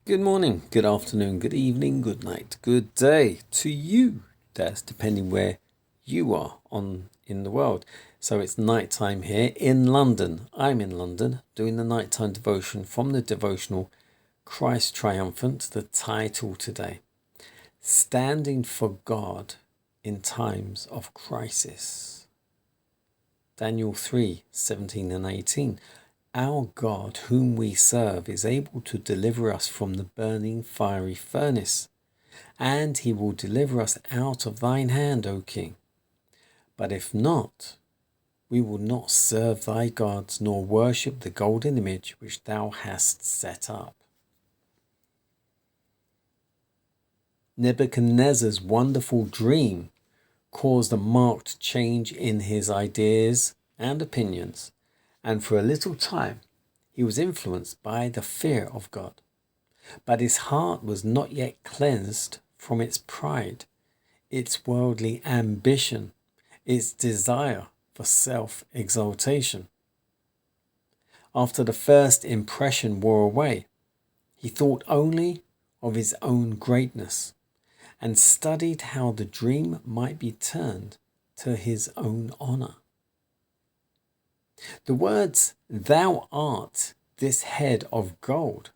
Good morning, good afternoon, good evening, good night, good day to you. That's depending where you are in the world. So it's nighttime here in London. I'm in London doing the nighttime devotion from the devotional Christ Triumphant, the title today. Standing for God in times of crisis. Daniel 3:17 and 18. Our God, whom we serve, is able to deliver us from the burning fiery furnace, and he will deliver us out of thine hand, O King. But if not, we will not serve thy gods, nor worship the golden image which thou hast set up. Nebuchadnezzar's wonderful dream caused a marked change in his ideas and opinions, and for a little time he was influenced by the fear of God. But his heart was not yet cleansed from its pride, its worldly ambition, its desire for self-exaltation. After the first impression wore away, he thought only of his own greatness and studied how the dream might be turned to his own honor. The words, "Thou art this head of gold,"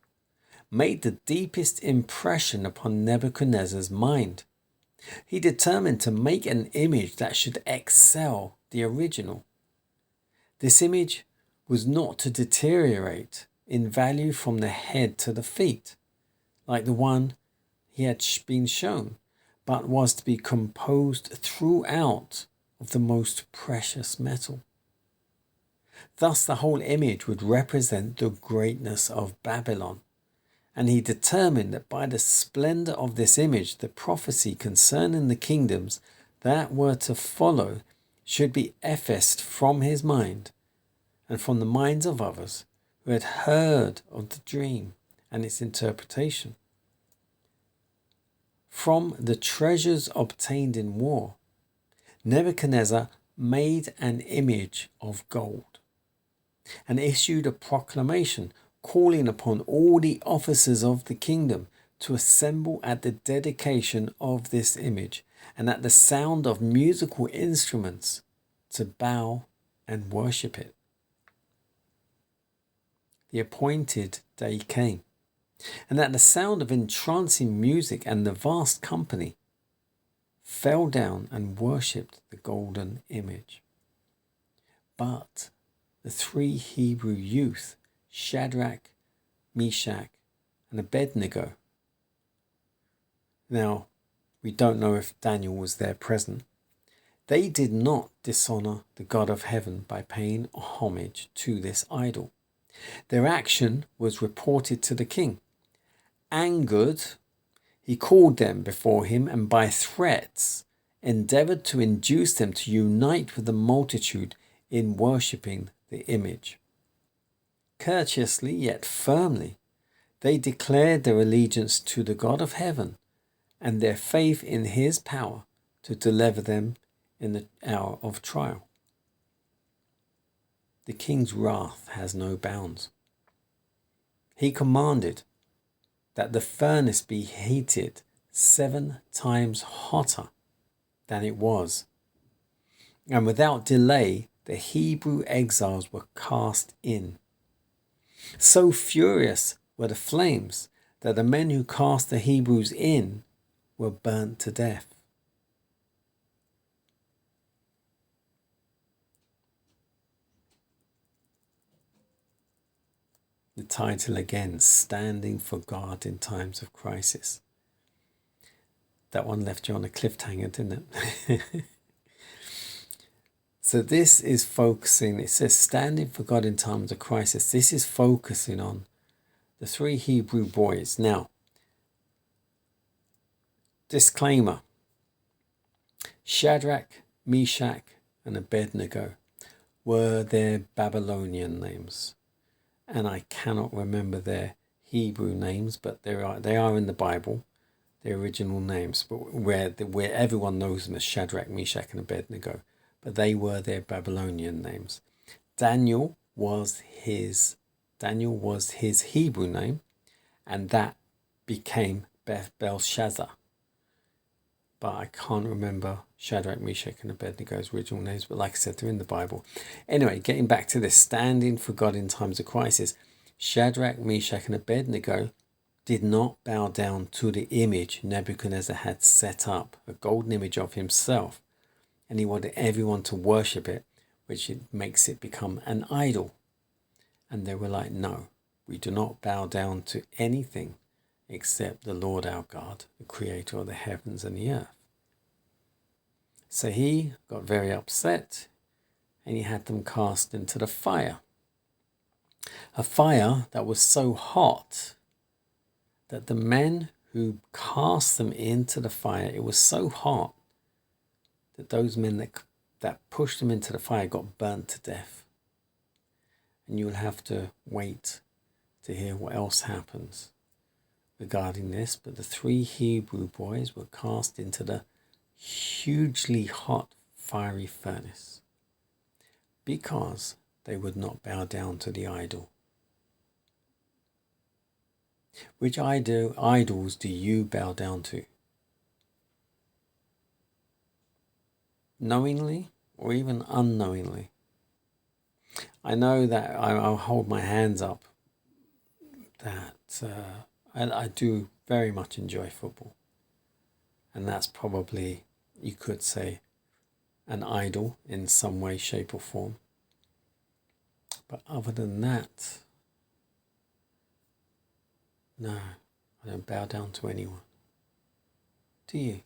made the deepest impression upon Nebuchadnezzar's mind. He determined to make an image that should excel the original. This image was not to deteriorate in value from the head to the feet, like the one he had been shown, but was to be composed throughout of the most precious metal. Thus the whole image would represent the greatness of Babylon, and he determined that by the splendor of this image, the prophecy concerning the kingdoms that were to follow should be effaced from his mind and from the minds of others who had heard of the dream and its interpretation. From the treasures obtained in war, Nebuchadnezzar made an image of gold and issued a proclamation calling upon all the officers of the kingdom to assemble at the dedication of this image and at the sound of musical instruments to bow and worship it. The appointed day came, and at the sound of entrancing music and the vast company fell down and worshipped the golden image. But the three Hebrew youth, Shadrach, Meshach, and Abednego. Now, we don't know if Daniel was there present. They did not dishonor the God of heaven by paying homage to this idol. Their action was reported to the king. Angered, he called them before him and by threats endeavored to induce them to unite with the multitude in worshipping the image. Courteously yet firmly, they declared their allegiance to the God of heaven and their faith in his power to deliver them in the hour of trial. The king's wrath has no bounds. He commanded that the furnace be heated 7 times hotter than it was, and without delay the Hebrew exiles were cast in. So furious were the flames that the men who cast the Hebrews in were burnt to death. The title again, Standing for God in Times of Crisis. That one left you on a cliffhanger, didn't it? So this is focusing, it says standing for God in times of crisis. This is focusing on the 3 Hebrew boys. Now, disclaimer, Shadrach, Meshach, and Abednego were their Babylonian names. And I cannot remember their Hebrew names, but they are in the Bible, their original names, but where everyone knows them as Shadrach, Meshach, and Abednego. But they were their Babylonian names. Daniel was his Hebrew name, and that became Belshazzar. But I can't remember Shadrach, Meshach, and Abednego's original names. But like I said, they're in the Bible. Anyway, getting back to this, standing for God in times of crisis. Shadrach, Meshach, and Abednego did not bow down to the image Nebuchadnezzar had set up, a golden image of himself. And he wanted everyone to worship it, which makes it become an idol. And they were like, no, we do not bow down to anything except the Lord our God, the creator of the heavens and the earth. So he got very upset and he had them cast into the fire. A fire that was so hot that the men who cast them into the fire, it was so hot that those men that pushed them into the fire got burnt to death. And you'll have to wait to hear what else happens regarding this. But the 3 Hebrew boys were cast into the hugely hot fiery furnace because they would not bow down to the idol. Which idols do you bow down to? Knowingly or even unknowingly? I know that I'll hold my hands up that I do very much enjoy football. And that's probably, you could say, an idol in some way, shape or form. But other than that, no, I don't bow down to anyone. Do you?